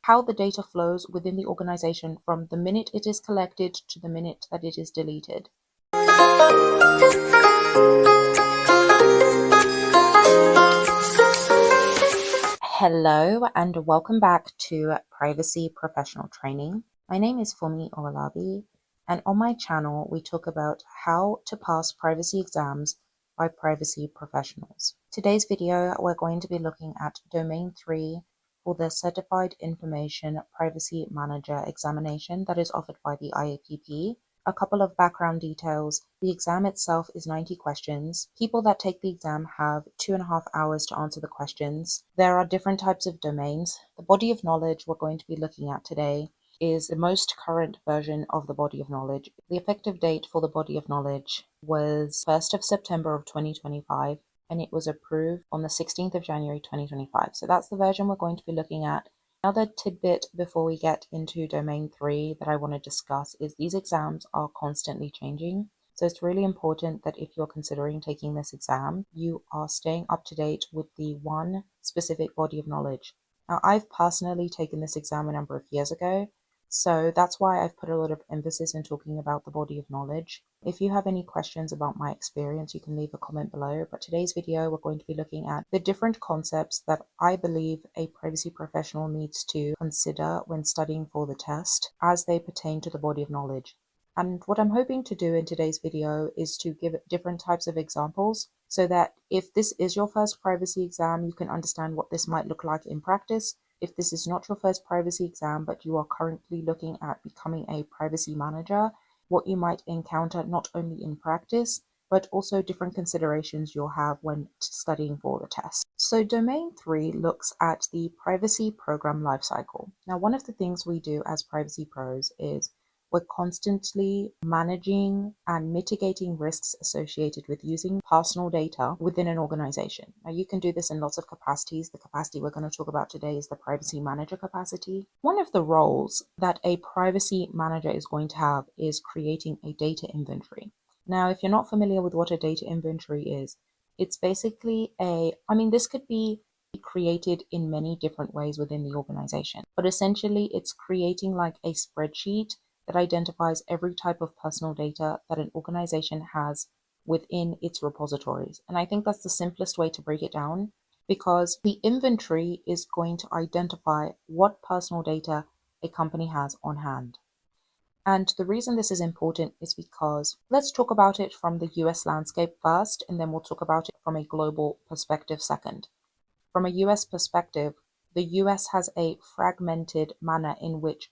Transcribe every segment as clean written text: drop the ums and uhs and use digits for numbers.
how the data flows within the organization from the minute it is collected to the minute that it is deleted. Hello and welcome back to Privacy Professional Training. My name is Fumi Owolabi, and on my channel we talk about how to pass privacy exams by privacy professionals. Today's video we're going to be looking at Domain 3 for the Certified Information Privacy Manager examination that is offered by the CIPP. A couple of background details. The exam itself is 90 questions. People that take the exam have 2.5 hours to answer the questions. There are different types of domains. The body of knowledge we're going to be looking at today is the most current version of the body of knowledge. The effective date for the body of knowledge was 1st of September of 2025, and it was approved on the 16th of January 2025. So that's the version we're going to be looking at. Another tidbit before we get into Domain 3 that I want to discuss is these exams are constantly changing. So it's really important that if you're considering taking this exam, you are staying up to date with the one specific body of knowledge. Now, I've personally taken this exam a number of years ago, so that's why I've put a lot of emphasis in talking about the body of knowledge. If you have any questions about my experience, you can leave a comment below. But today's video, we're going to be looking at the different concepts that I believe a privacy professional needs to consider when studying for the test as they pertain to the body of knowledge. And what I'm hoping to do in today's video is to give different types of examples so that if this is your first privacy exam, you can understand what this might look like in practice. If this is not your first privacy exam, but you are currently looking at becoming a privacy manager, what you might encounter not only in practice, but also different considerations you'll have when studying for the test. So Domain 3 looks at the Privacy Program Lifecycle. Now, one of the things we do as privacy pros is we're constantly managing and mitigating risks associated with using personal data within an organization. Now, you can do this in lots of capacities. The capacity we're going to talk about today is the privacy manager capacity. One of the roles that a privacy manager is going to have is creating a data inventory. Now, if you're not familiar with what a data inventory is, it's basically this could be created in many different ways within the organization, but essentially it's creating like a spreadsheet that identifies every type of personal data that an organization has within its repositories. And I think that's the simplest way to break it down, because the inventory is going to identify what personal data a company has on hand. And the reason this is important is because let's talk about it from the US landscape first, and then we'll talk about it from a global perspective second. From a US perspective, the US has a fragmented manner in which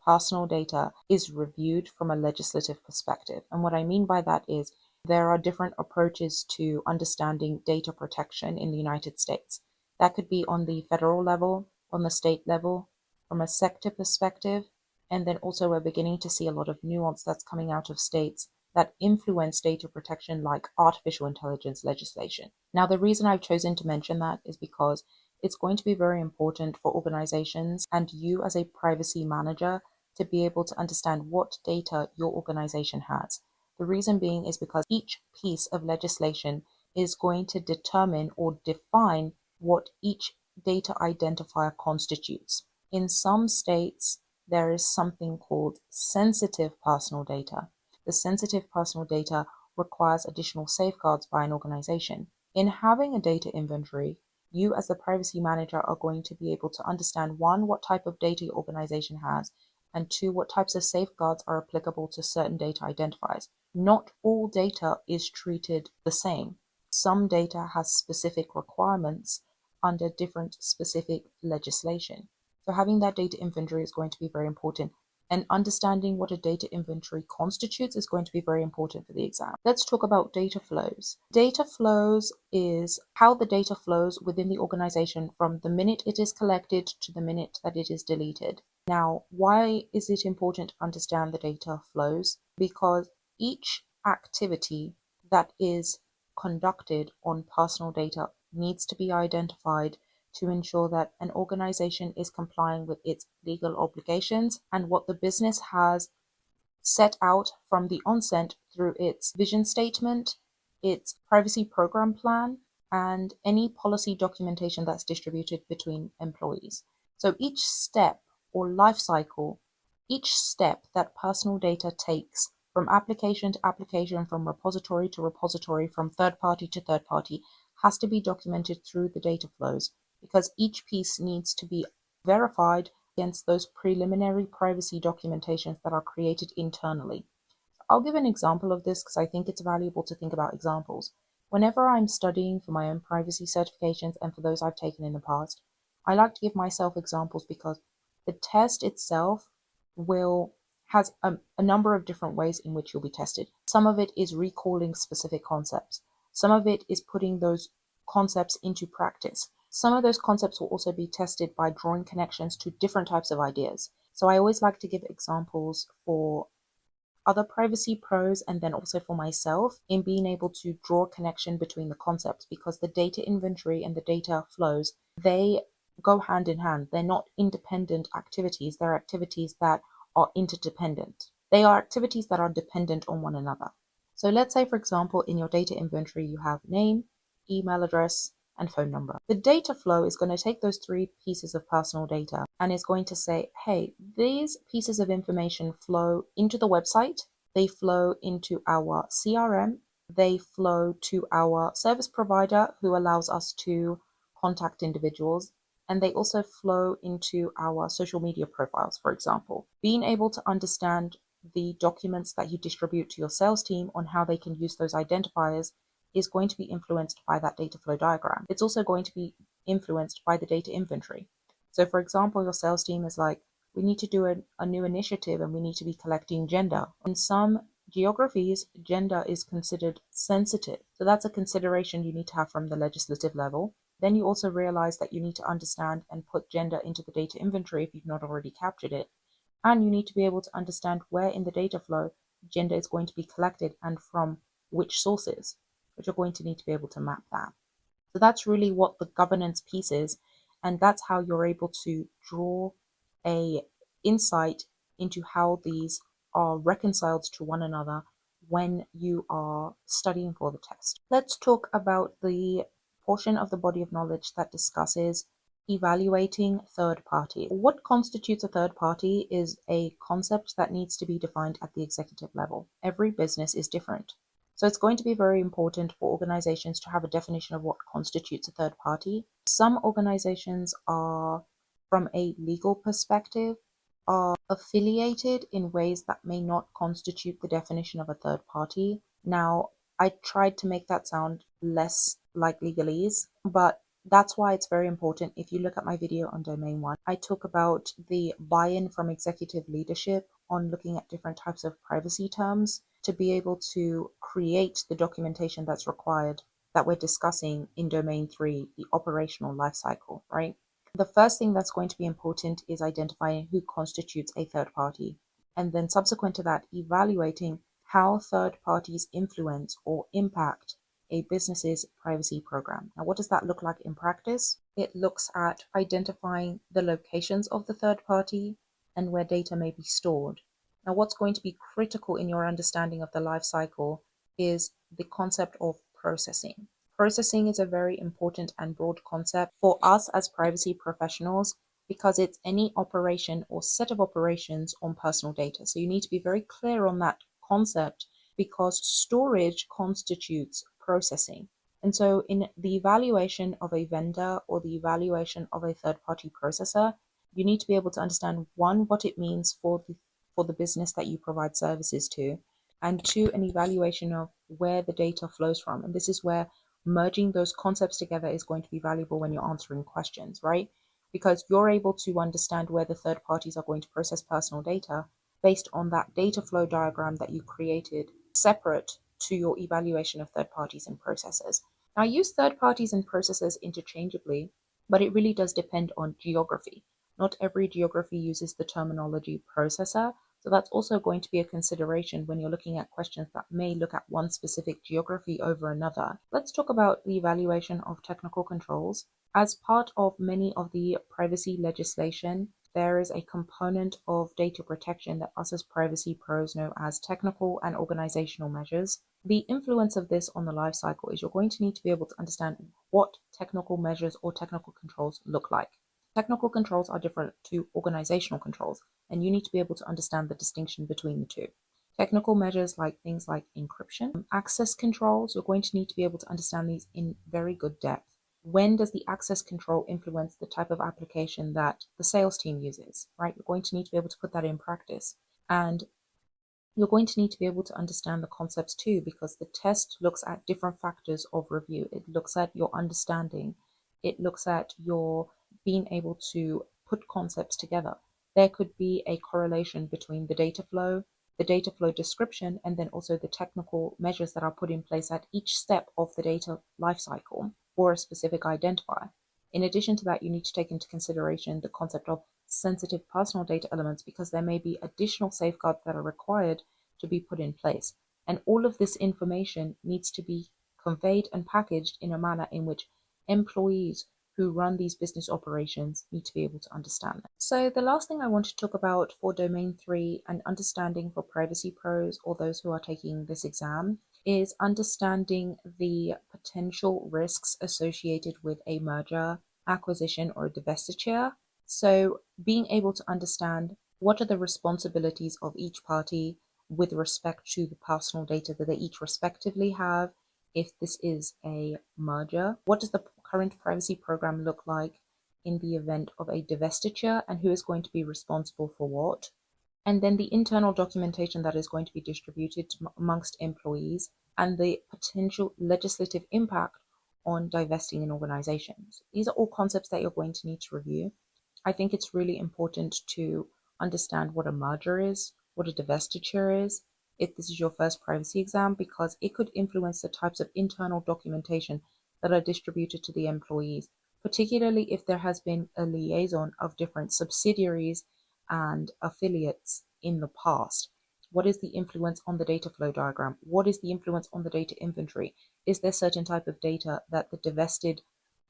personal data is reviewed from a legislative perspective. And what I mean by that is there are different approaches to understanding data protection in the United States. That could be on the federal level, on the state level, from a sector perspective, and then also we're beginning to see a lot of nuance that's coming out of states that influence data protection, like artificial intelligence legislation. Now, the reason I've chosen to mention that is because it's going to be very important for organizations and you as a privacy manager to be able to understand what data your organization has. The reason being is because each piece of legislation is going to determine or define what each data identifier constitutes. In some states, there is something called sensitive personal data. The sensitive personal data requires additional safeguards by an organization. In having a data inventory, you as the privacy manager are going to be able to understand, one, what type of data your organization has, and two, what types of safeguards are applicable to certain data identifiers. Not all data is treated the same. Some data has specific requirements under different specific legislation. So having that data inventory is going to be very important, and understanding what a data inventory constitutes is going to be very important for the exam. Let's talk about data flows. Data flows is how the data flows within the organization from the minute it is collected to the minute that it is deleted. Now, why is it important to understand the data flows? Because each activity that is conducted on personal data needs to be identified to ensure that an organization is complying with its legal obligations and what the business has set out from the onset through its vision statement, its privacy program plan, and any policy documentation that's distributed between employees. So each step or life cycle, each step that personal data takes from application to application, from repository to repository, from third party to third party, has to be documented through the data flows, because each piece needs to be verified against those preliminary privacy documentations that are created internally. I'll give an example of this because I think it's valuable to think about examples. Whenever I'm studying for my own privacy certifications and for those I've taken in the past, I like to give myself examples because the test itself has a number of different ways in which you'll be tested. Some of it is recalling specific concepts. Some of it is putting those concepts into practice. Some of those concepts will also be tested by drawing connections to different types of ideas. So I always like to give examples for other privacy pros and then also for myself in being able to draw a connection between the concepts, because the data inventory and the data flows, they go hand in hand. They're not independent activities. They're activities that are interdependent. They are activities that are dependent on one another. So let's say, for example, in your data inventory, you have name, email address, and phone number. The data flow is going to take those three pieces of personal data and is going to say, hey, these pieces of information flow into the website, they flow into our CRM, they flow to our service provider who allows us to contact individuals, and they also flow into our social media profiles, for example. Being able to understand the documents that you distribute to your sales team on how they can use those identifiers is going to be influenced by that data flow diagram. It's also going to be influenced by the data inventory. So for example, your sales team is like, we need to do a new initiative and we need to be collecting gender. In some geographies, gender is considered sensitive. So that's a consideration you need to have from the legislative level. Then you also realize that you need to understand and put gender into the data inventory if you've not already captured it. And you need to be able to understand where in the data flow gender is going to be collected and from which sources, but you're going to need to be able to map that. So that's really what the governance piece is, and that's how you're able to draw a insight into how these are reconciled to one another when you are studying for the test. Let's talk about the portion of the body of knowledge that discusses evaluating third party. What constitutes a third party is a concept that needs to be defined at the executive level. Every business is different. So it's going to be very important for organizations to have a definition of what constitutes a third party. Some organizations are, from a legal perspective, are affiliated in ways that may not constitute the definition of a third party. Now, I tried to make that sound less like legalese, but that's why it's very important. If you look at my video on Domain 1, I talk about the buy-in from executive leadership on looking at different types of privacy terms to be able to create the documentation that's required that we're discussing in Domain 3, the operational lifecycle, right? The first thing that's going to be important is identifying who constitutes a third party, and then subsequent to that, evaluating how third parties influence or impact a business's privacy program. Now, what does that look like in practice? It looks at identifying the locations of the third party and where data may be stored. Now, what's going to be critical in your understanding of the life cycle is the concept of processing. Processing is a very important and broad concept for us as privacy professionals because it's any operation or set of operations on personal data. So you need to be very clear on that concept because storage constitutes processing. And so in the evaluation of a vendor or the evaluation of a third-party processor, you need to be able to understand, one, what it means for the business that you provide services to, and two, an evaluation of where the data flows from. And this is where merging those concepts together is going to be valuable when you're answering questions, right? Because you're able to understand where the third parties are going to process personal data based on that data flow diagram that you created separate to your evaluation of third parties and processors. Now, I use third parties and processors interchangeably, but it really does depend on geography. Not every geography uses the terminology processor, so that's also going to be a consideration when you're looking at questions that may look at one specific geography over another. Let's talk about the evaluation of technical controls. As part of many of the privacy legislation, there is a component of data protection that us as privacy pros know as technical and organizational measures. The influence of this on the life cycle is you're going to need to be able to understand what technical measures or technical controls look like. Technical controls are different to organizational controls, and you need to be able to understand the distinction between the two. Technical measures like things like encryption, access controls, you're going to need to be able to understand these in very good depth. When does the access control influence the type of application that the sales team uses, right? You're going to need to be able to put that in practice. And you're going to need to be able to understand the concepts too, because the test looks at different factors of review. It looks at your understanding. It looks at your being able to put concepts together. There could be a correlation between the data flow description, and then also the technical measures that are put in place at each step of the data lifecycle for a specific identifier. In addition to that, you need to take into consideration the concept of sensitive personal data elements, because there may be additional safeguards that are required to be put in place. And all of this information needs to be conveyed and packaged in a manner in which employees who run these business operations need to be able to understand them. So the last thing I want to talk about for Domain 3 and understanding for Privacy Pros or those who are taking this exam is understanding the potential risks associated with a merger, acquisition, or a divestiture. So being able to understand what are the responsibilities of each party with respect to the personal data that they each respectively have. If this is a merger, what does the current privacy program look like in the event of a divestiture, and who is going to be responsible for what? And then the internal documentation that is going to be distributed amongst employees, and the potential legislative impact on divesting in organizations. These are all concepts that you're going to need to review. I think it's really important to understand what a merger is, what a divestiture is, if this is your first privacy exam, because it could influence the types of internal documentation that are distributed to the employees, particularly if there has been a liaison of different subsidiaries and affiliates in the past. What is the influence on the data flow diagram? What is the influence on the data inventory? Is there certain type of data that the divested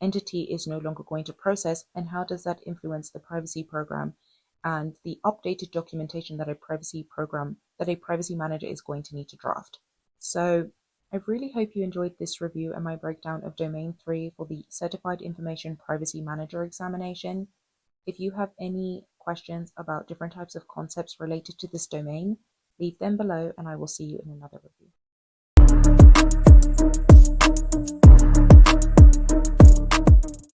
entity is no longer going to process, and how does that influence the privacy program and the updated documentation that a privacy manager is going to need to draft? So I really hope you enjoyed this review and my breakdown of Domain 3 for the Certified Information Privacy Manager examination. If you have any questions about different types of concepts related to this domain, leave them below and I will see you in another review.